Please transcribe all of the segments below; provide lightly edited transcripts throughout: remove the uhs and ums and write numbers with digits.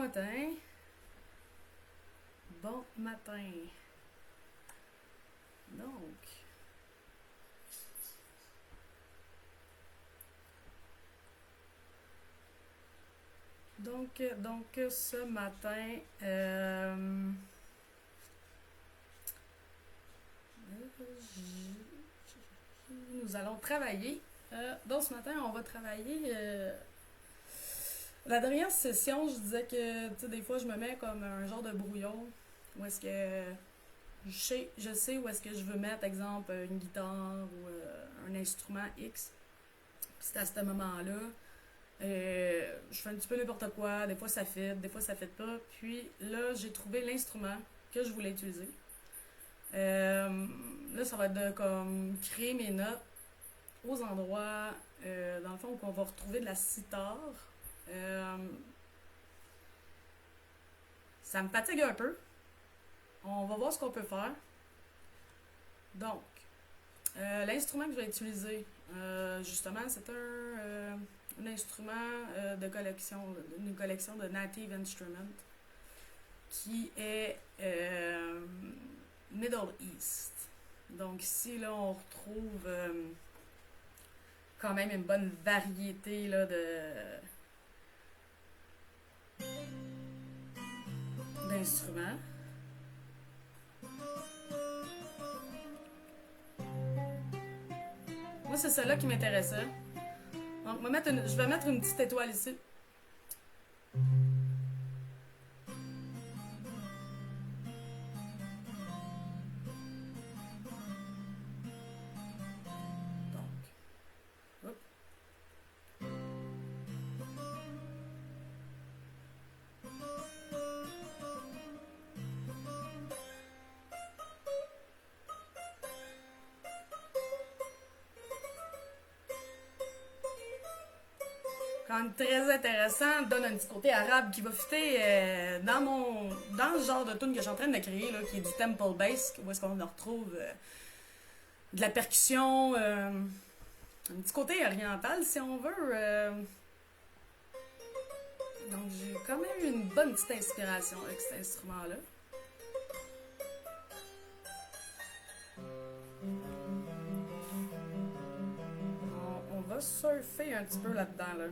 matin. Bon matin. Donc. Donc ce matin, nous allons travailler. Donc ce matin, on va travailler. La dernière session, je disais que, tu sais, des fois, je me mets comme un genre de brouillon. Où est-ce que je sais où est-ce que je veux mettre, exemple, une guitare ou un instrument X. Puis c'est à ce moment-là. Je fais un petit peu n'importe quoi, des fois ça fit, des fois ça fit pas. Puis là, j'ai trouvé l'instrument que je voulais utiliser. Là, ça va être de comme créer mes notes aux endroits, dans le fond, où on va retrouver de la sitar. Euh, Ça me fatigue un peu. On va voir ce qu'on peut faire. Donc, l'instrument que je vais utiliser, justement, c'est un instrument de collection, une collection de Native Instruments qui est Middle East. Donc ici, là, on retrouve quand même une bonne variété là, d'instruments. Moi, c'est celle-là qui m'intéressait. Donc, je vais mettre une petite étoile ici. Donc, hop. Quand même très intéressant, donne un petit côté arabe qui va fitter dans le genre de tune que je suis en train de créer, là, qui est du temple bass, où est-ce qu'on retrouve de la percussion, un petit côté oriental si on veut. Donc j'ai quand même eu une bonne petite inspiration avec cet instrument-là. On va surfer un petit peu là-dedans, là.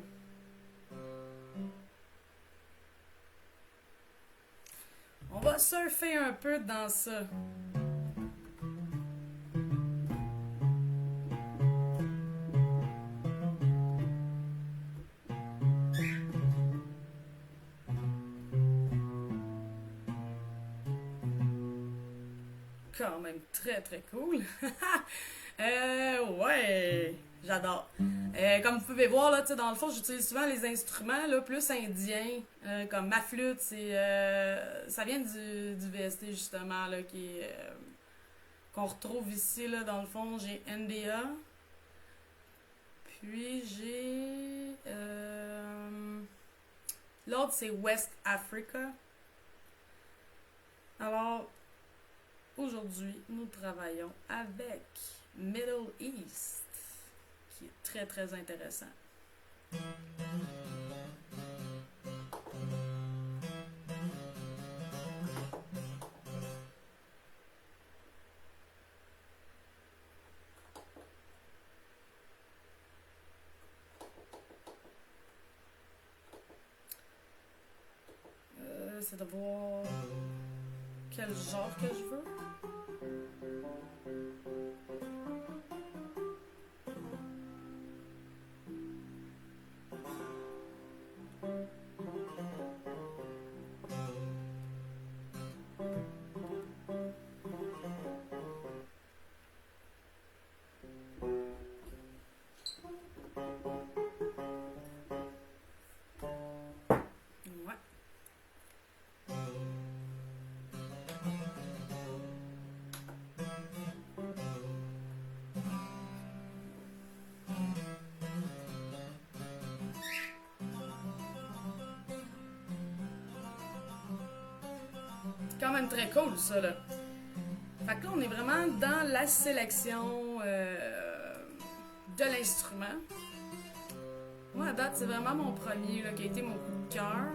On va surfer un peu dans ça. Quand même très très cool. Ouais, j'adore. Comme vous pouvez voir, là, dans le fond, j'utilise souvent les instruments là, plus indiens, comme ma flûte, ça vient du VST justement, là, qu'on retrouve ici, là, dans le fond, j'ai India, puis j'ai... l'autre, c'est West Africa. Alors, aujourd'hui, nous travaillons avec Middle East, qui est très très intéressant. C'est de voir quel genre que je veux. Ouais. C'est quand même très cool ça là. Fait que là on est vraiment dans la sélection de l'instrument. Moi à date c'est vraiment mon premier là, qui a été mon coup de cœur.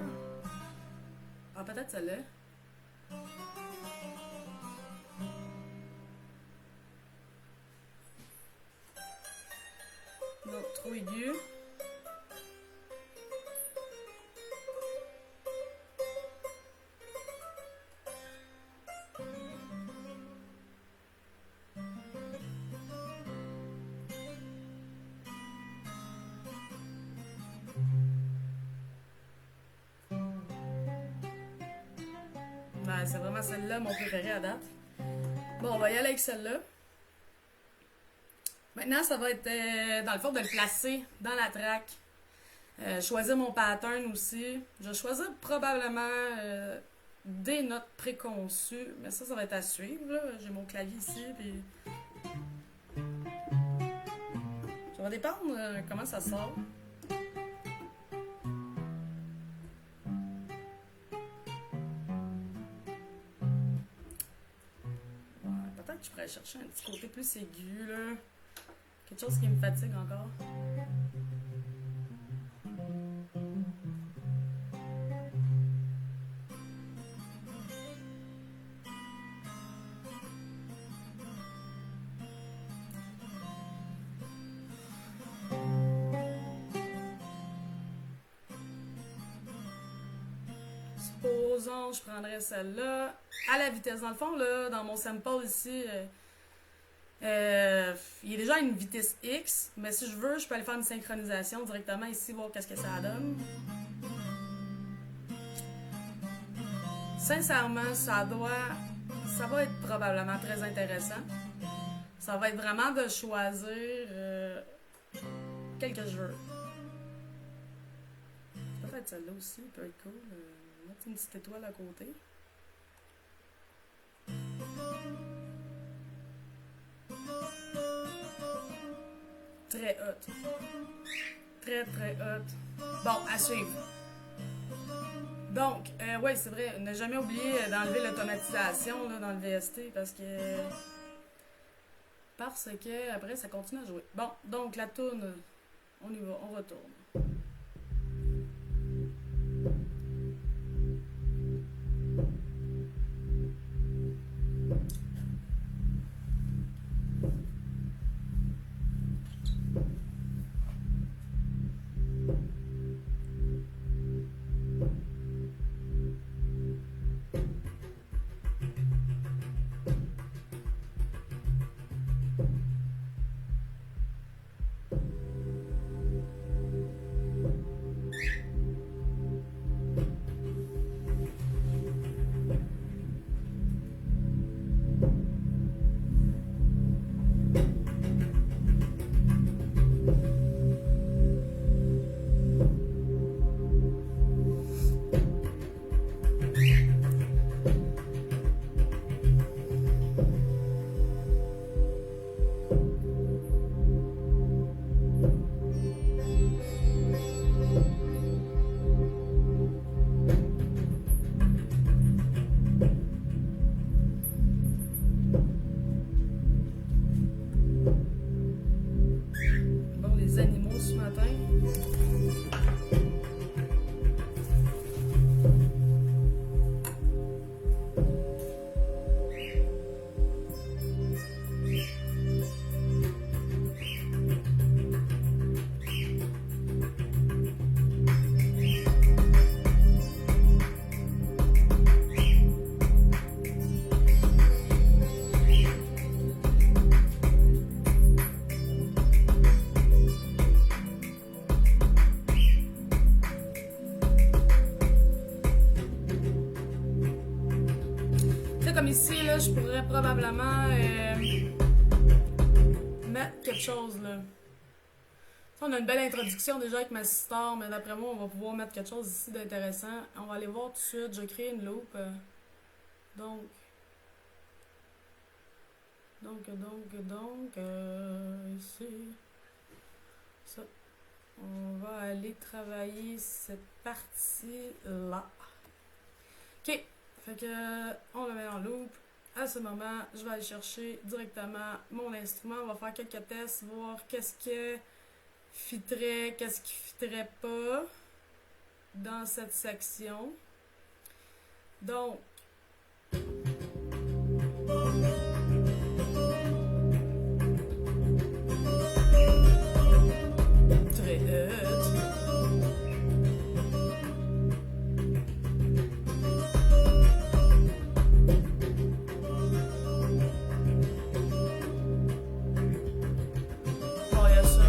Ah, peut-être celle-là. Non, trop aigu. Ouais, c'est vraiment celle-là, mon préféré à date. Bon, on va y aller avec celle-là. Maintenant, ça va être, dans le fond, de le placer dans la track. Choisir mon pattern aussi. Je vais choisir probablement des notes préconçues, mais ça va être à suivre. Là. J'ai mon clavier ici, puis ça va dépendre comment ça sort. Ouais, peut-être que je pourrais chercher un petit côté plus aigu, là. Quelque chose qui me fatigue encore. Supposons, je prendrais celle-là à la vitesse. Dans le fond, là, dans mon sample ici, il est déjà à une vitesse X, mais si je veux, je peux aller faire une synchronisation directement ici, voir qu'est-ce que ça donne. Sincèrement, ça va être probablement très intéressant. Ça va être vraiment de choisir quel que je veux. Peut-être celle-là aussi, peut être cool. Mettre une petite étoile à côté. Très hot. Très, très hot. Bon, à suivre. Donc, ouais, c'est vrai, ne jamais oublier d'enlever l'automatisation là, dans le VST parce que après ça continue à jouer. Bon, donc la toune, on y va, on retourne. Bon, les animaux ce matin. Comme ici, là, je pourrais probablement mettre quelque chose là. On a une belle introduction déjà avec ma sister, mais d'après moi, on va pouvoir mettre quelque chose ici d'intéressant. On va aller voir tout de suite. Je crée une loop. Donc, ici, ça. On va aller travailler cette partie-là. Ok. Fait que, on le met en loop. À ce moment, je vais aller chercher directement mon instrument. On va faire quelques tests, voir qu'est-ce que fitterait, qu'est-ce qui fitterait pas dans cette section. Donc, très hot. Bon, il y a ça.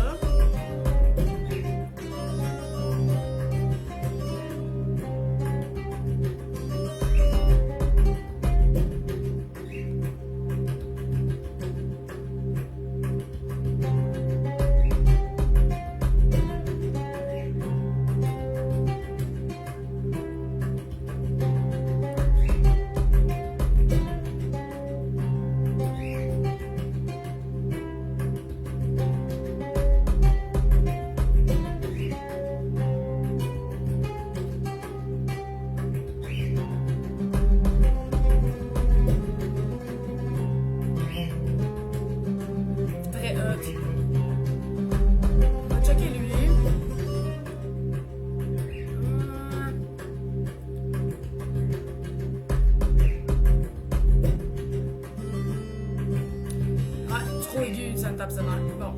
Très hot. On va checker lui. Trop aigu, ça me tape ça dans le bon.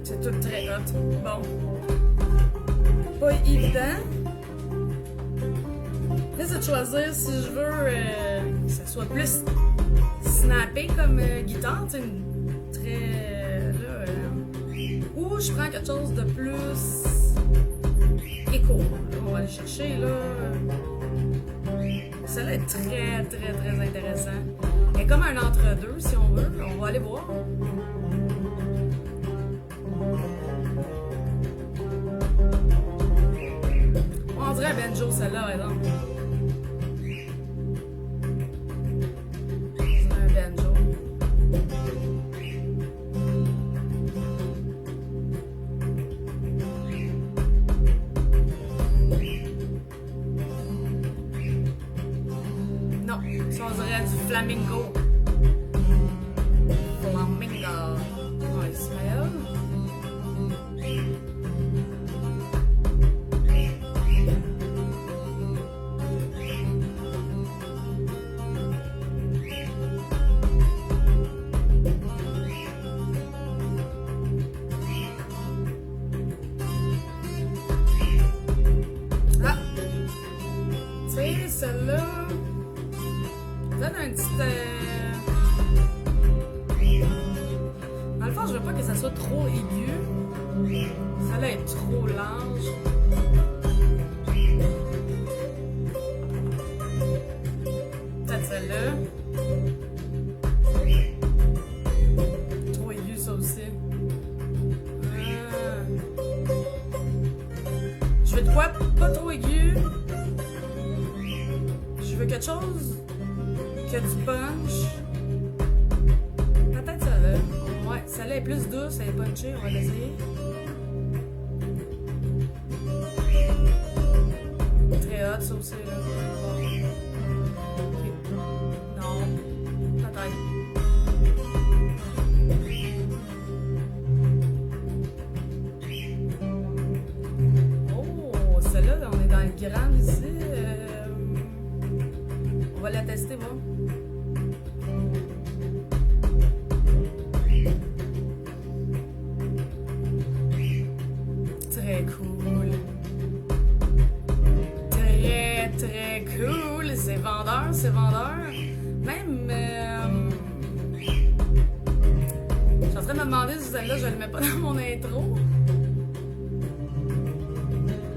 C'est tout très hot. Bon. Pas évident. Là, c'est de choisir si je veux que ça soit plus snappé comme guitare, tu sais, très. Là, ou je prends quelque chose de plus écho. On va aller chercher, là. Celle-là est très, très, très intéressant. Elle est comme un entre-deux, si on veut. On va aller voir. On dirait un banjo, celle-là, par exemple. C'est un banjo. Non, ça on dirait du flamingo. Flamingo. On il smell. Ah! Tu sais, celle-là. Donne un petit. Dans le fond, je veux pas que ça soit trop aigu. Celle-là est trop large. Peut-être celle-là. Trop aigu, ça aussi. Je veux de quoi pas trop aigu. Je veux quelque chose qui a du punch. Peut-être celle-là. Ouais, celle-là est plus douce, elle est punchée, on va l'essayer. Très hot, ça aussi, là. Ok. Non. Peut-être. Oh, celle-là, on est dans le grand ici. On va la tester, voir. Très cool. Très, très cool. C'est vendeur, c'est vendeur. Même. Je suis en train de me demander si celle-là, je le mets pas dans mon intro.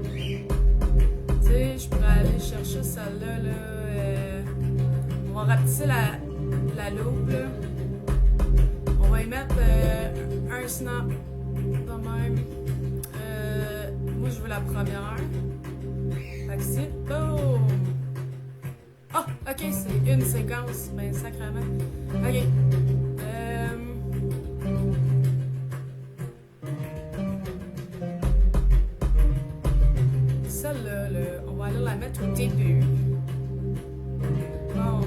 Tu sais, je pourrais aller chercher celle-là, là. va rapetisser la loupe, là. On va y mettre un snap de même. Moi, je veux la première. Fait que c'est... Oh! Ah! Ok, c'est une séquence. Ben, sacrément. Ok. Celle-là, on va aller la mettre au début. Bon,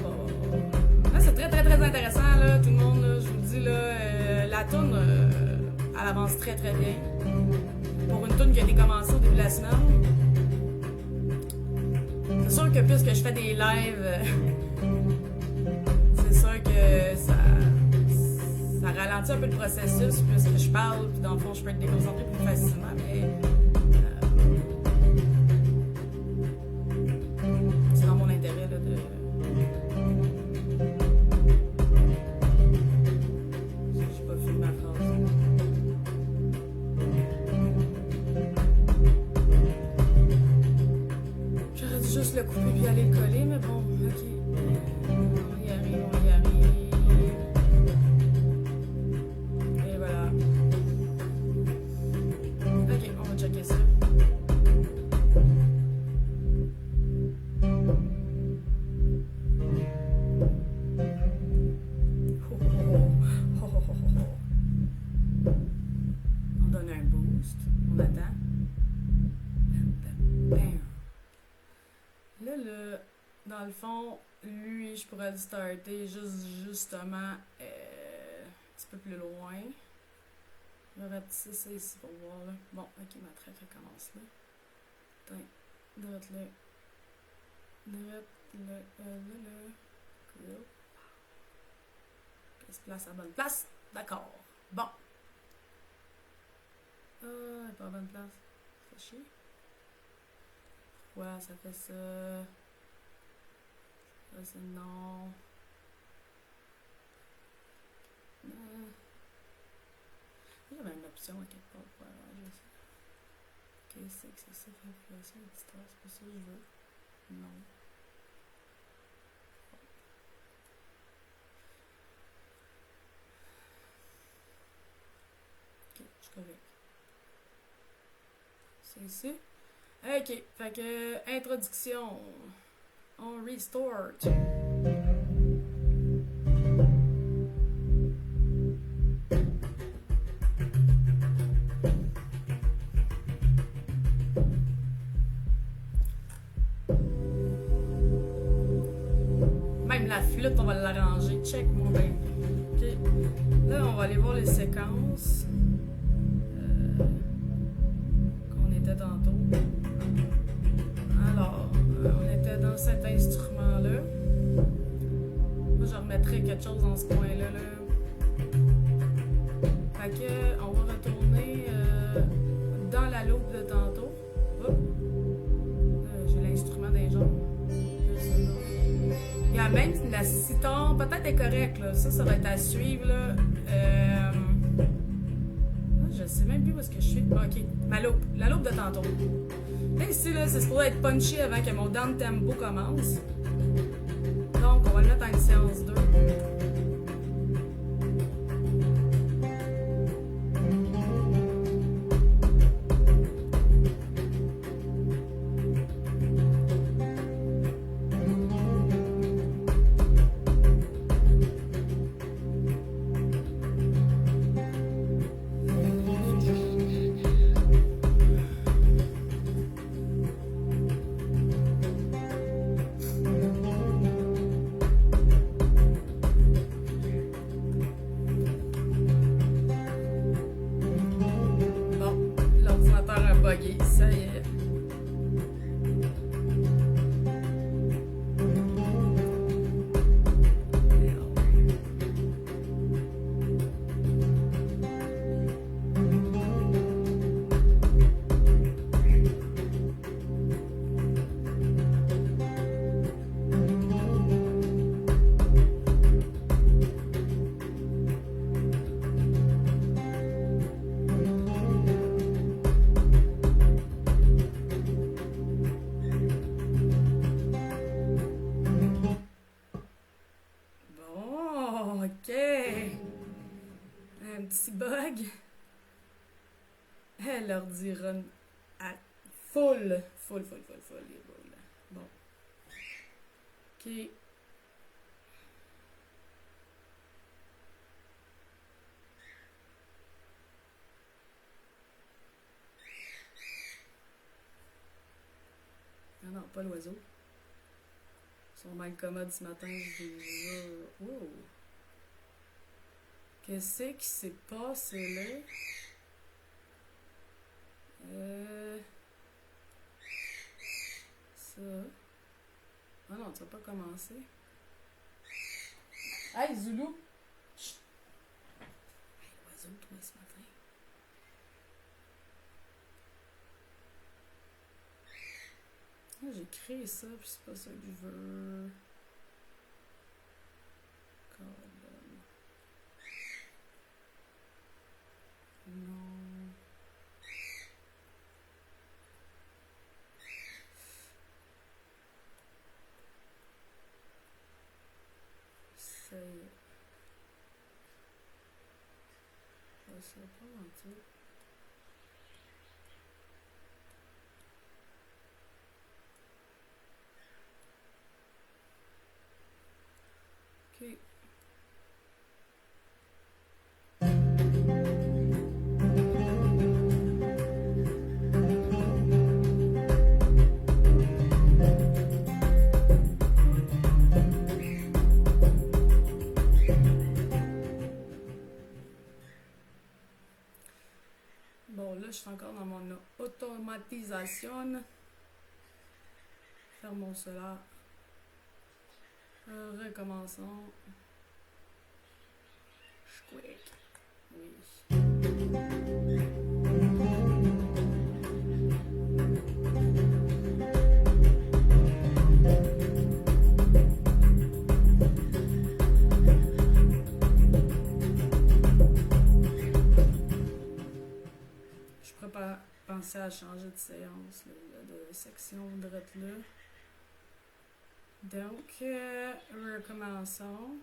là, c'est très, très, très intéressant, là, tout le monde, là, je vous le dis, là, la toune, elle avance très, très bien. Pour une toune qui a été commencée au début de la semaine. C'est sûr que puisque je fais des lives, c'est sûr que ça ralentit un peu le processus, puisque je parle, puis dans le fond, je peux être déconcentrée plus facilement, mais... c'est dans mon intérêt, là, de... J'ai pas fini ma phrase. J'aurais dû juste le couper puis aller le coller, mais bon, ok. On y arrive, on y arrive. Et voilà. Ok, on va checker ça. On donne un boost. On attend. Là, dans le fond, lui, je pourrais le starter justement un petit peu plus loin. Je vais rapetisser ça ici pour voir, là. Bon, ok, ma traque recommence là. Attends, droite là. Droite là, là. Cool. Elle se place à la bonne place. D'accord. Bon. Ah, elle est pas à la bonne place. Ça fait chier. Ouais, ça fait ça. Ça, c'est non. Il y avait une option à quelque part pour arranger ça. Ok, c'est excessif, influencer à distance. C'est pas ça que je veux. Non. Ok, je suis correct. C'est ici. Ok, fait que introduction. On restore. Même la flûte, on va l'arranger. Check moi ben. Ok. Là, on va aller voir les séquences qu'on était tantôt. Alors, on était dans cet instrument-là. Moi, je remettrais quelque chose dans ce coin-là. Fait que, on va retourner dans la loupe de tantôt. J'ai l'instrument des jambes. Il y a même la sitar, peut-être est correcte, là. Ça va être à suivre, là. Je sais même plus où est-ce que je suis. Ok, ma loupe, la loupe de tantôt. Là, ici, là, c'est supposé être punchy avant que mon down tempo commence. Donc, on va le mettre en une séance 2. Buggé, ça y est. Ok. Un petit bug. Elle leur dira à full. Full, les boules. Bon. Ok. Ah non, pas l'oiseau. Ils sont mal commodes ce matin, je vous jure. Oh. Qu'est-ce qui s'est passé là? Ça. Ah non, tu vas pas commencer. Hey, Zoulou! Chut! Hey, l'oiseau, toi, ce matin. Ah, j'ai créé ça, puis c'est pas ça que je veux. Non. C'est. Je sais pas en tout. Ok. Bon, là, je suis encore dans mon automatisation. Fermons cela. Recommençons. Quick. Oui. Je pourrais pas penser à changer de séance, là, de section droite là. Donc, recommençons.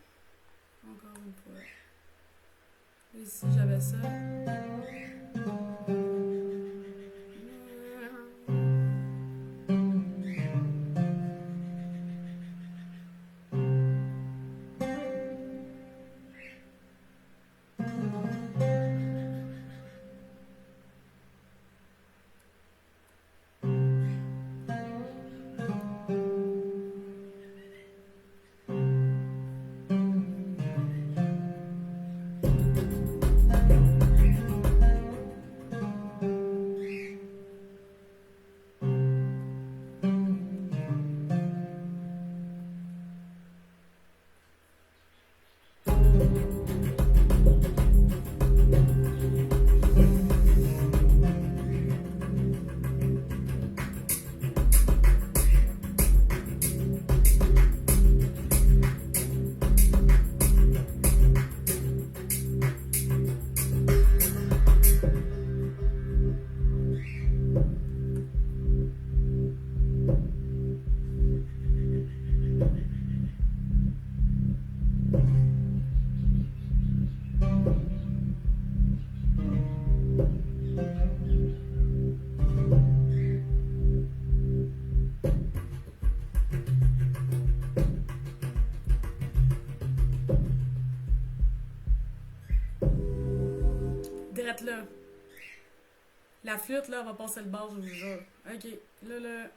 Encore une fois. Ici, j'avais ça. Drette là. La flûte, là, va passer le bord, je vous jure. Ok, là.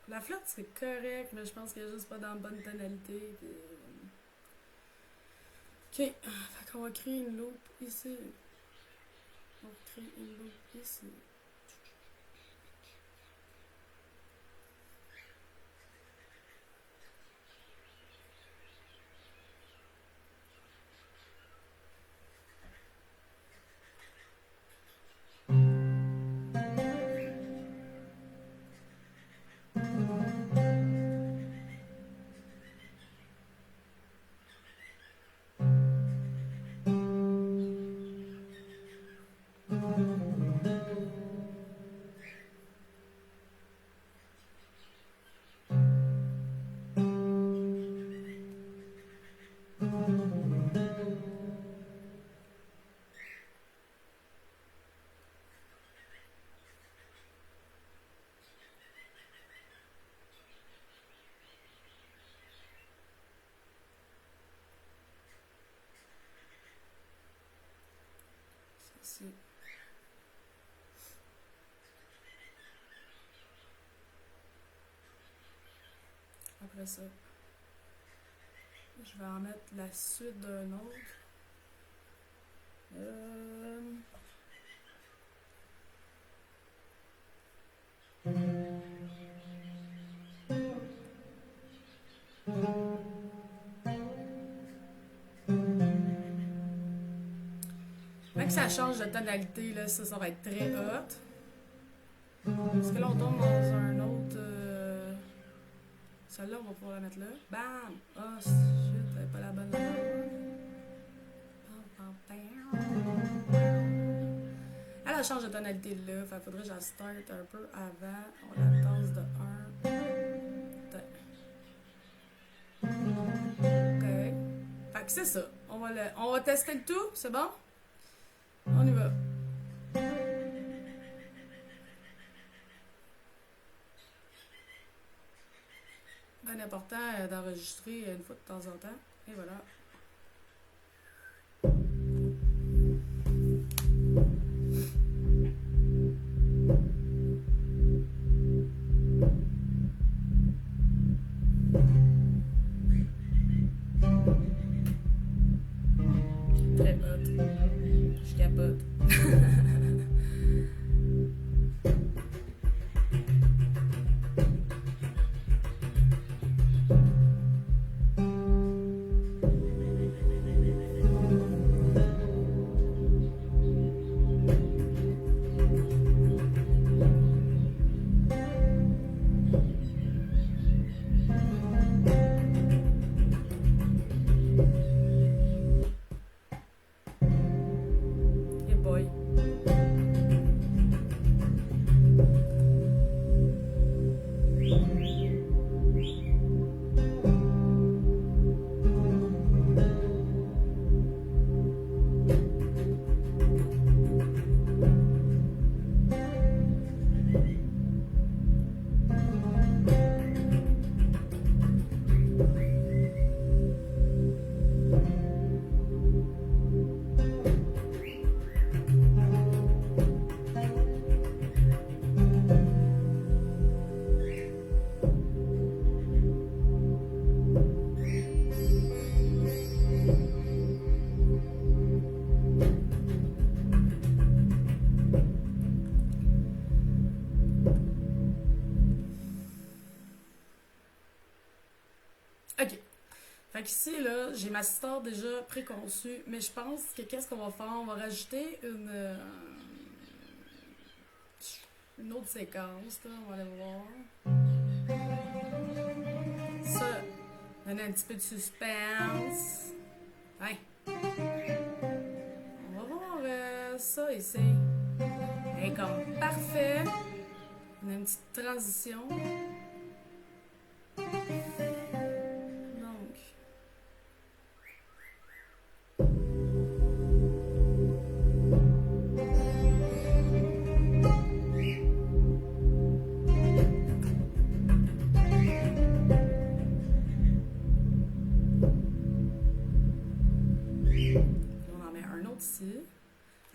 La flûte, c'est correct, mais je pense qu'elle est juste pas dans la bonne tonalité. Puis... Ok, fait qu'on va créer une loupe ici. On va créer une loupe ici. ici. Après ça, je vais en mettre la suite d'un autre. Même que ça change de tonalité, là, ça va être très hot. Parce que là, on tombe dans un autre... Celle-là, on va pouvoir la mettre là. Bam! Ah, oh, shit, elle n'est pas la bonne. Elle change de tonalité là. Fait faudrait que je la start un peu avant. On la tasse de 1. Ok. Fait que c'est ça. On va tester le tout. C'est bon? On y va. Bien important d'enregistrer une fois de temps en temps. Et voilà. Très hot. Je capote. Fait qu'ici, là, j'ai ma star déjà préconçue, mais je pense que qu'est-ce qu'on va faire? On va rajouter une autre séquence, là, on va aller voir. Ça, donner un petit peu de suspense. Ouais. On va voir ça ici. Et comme parfait. On a une petite transition.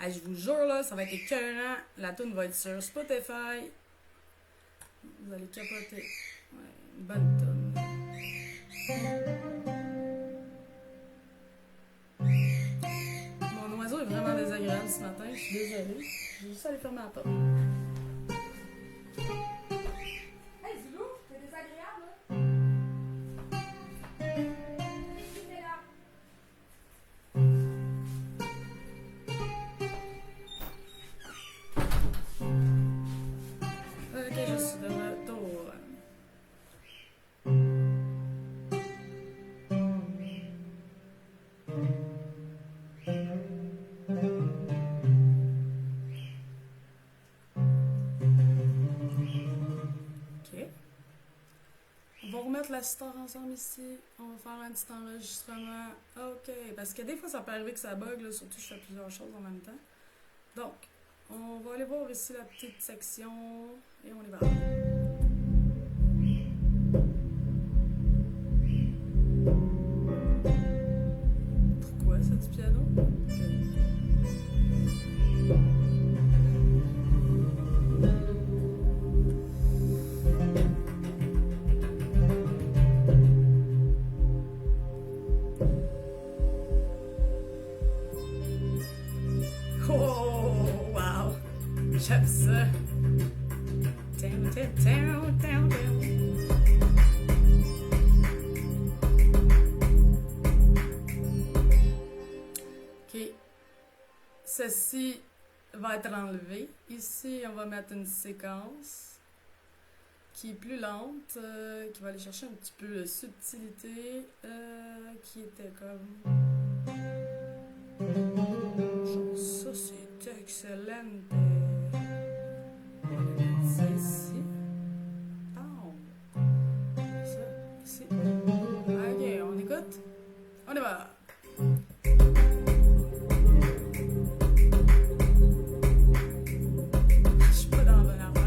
Je vous jure, là, ça va être écœurant. La tune va être sur Spotify. Vous allez capoter. Ouais, une bonne tune. Mon oiseau est vraiment désagréable ce matin. Je suis désolée. Je vais juste aller fermer la porte. Hey, Zulu, t'es désagréable, là? La star ensemble ici, on va faire un petit enregistrement. Ok, parce que des fois ça peut arriver que ça bug, là, surtout je fais plusieurs choses en même temps. Donc, on va aller voir ici la petite section et on y va. Pourquoi c'est du piano? Okay. J'aime ça. Down, down, down, down, down. Ok. Ceci va être enlevé. Ici, on va mettre une séquence qui est plus lente, qui va aller chercher un petit peu de subtilité, qui était comme... Genre ça, c'est excellent. On va le mettre ici. Oh. Ça, ici. Ok, on écoute. On y va. Je suis pas dans la bonne affaire.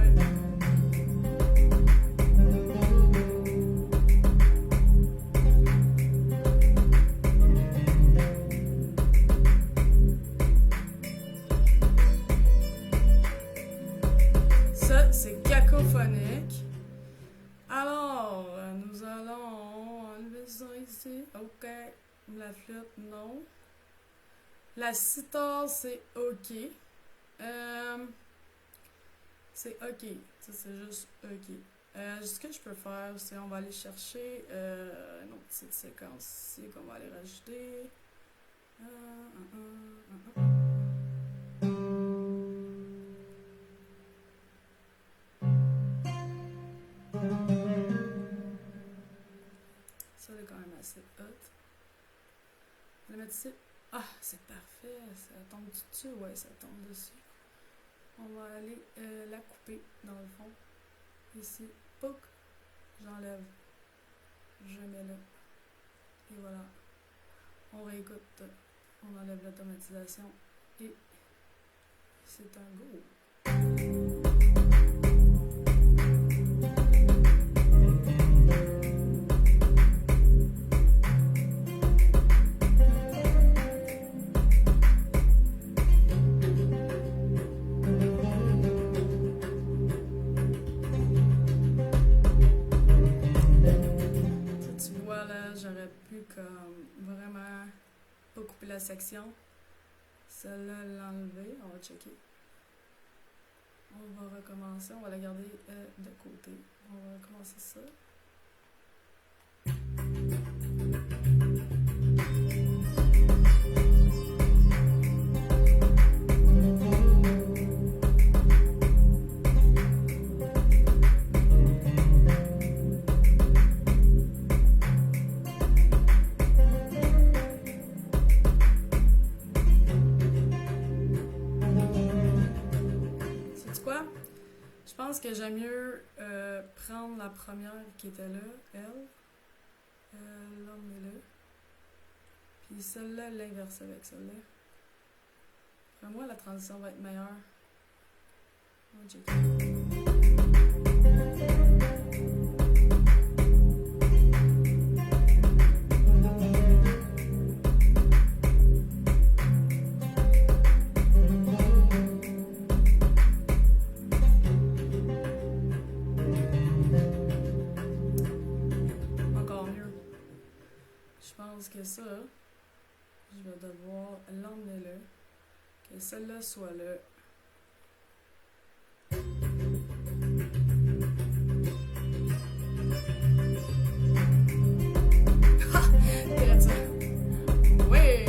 Ça, c'est cacophonique. Alors, nous allons enlever ça ici. Ok. La flûte, non. La sitar, c'est ok. C'est ok. Ça, c'est juste ok. Ce que je peux faire, c'est on va aller chercher une autre petite séquence ici qu'on va aller rajouter. Ça, c'est quand même assez hot. On va le mettre ici. Ah, c'est parfait. Ça tombe dessus. Ouais, ça tombe dessus. On va aller la couper dans le fond. Ici. Pouc. J'enlève. Je mets là. Et voilà. On réécoute. On enlève l'automatisation. Et c'est un go. J'aurais pu comme vraiment pas couper la section. Celle-là, l'enlever. On va checker. On va recommencer. On va la garder de côté. On va recommencer ça. Je pense que j'aime mieux prendre la première qui était là, elle. L'emmener là. Puis celle-là, l'inverser avec celle-là. Pour moi, la transition va être meilleure. On va checker. Que ça, je vais devoir l'emmener là, que celle-là soit là. Oui!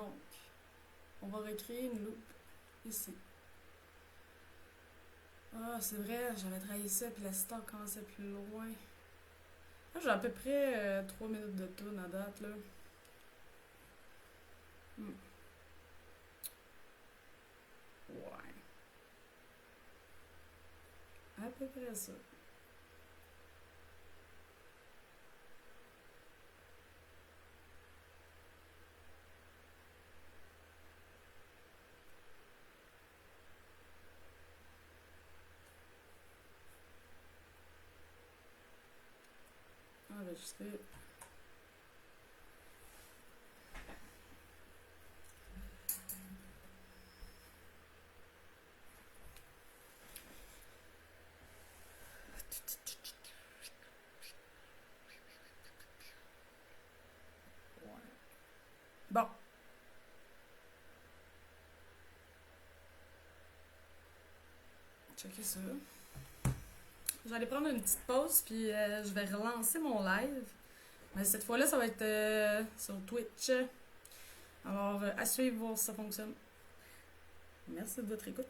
Donc, on va recréer une loupe ici. Ah, c'est vrai, j'avais travaillé ça, puis l'assistant commençait plus loin. Ah, j'ai à peu près 3 minutes de tourne à date, là. Hmm. Ouais. À peu près ça. Enregistrer. Ouais. Bon. Checker ça. J'allais prendre une petite pause, puis je vais relancer mon live. Mais cette fois-là, ça va être sur Twitch. Alors, à suivre, voir si ça fonctionne. Merci de votre écoute.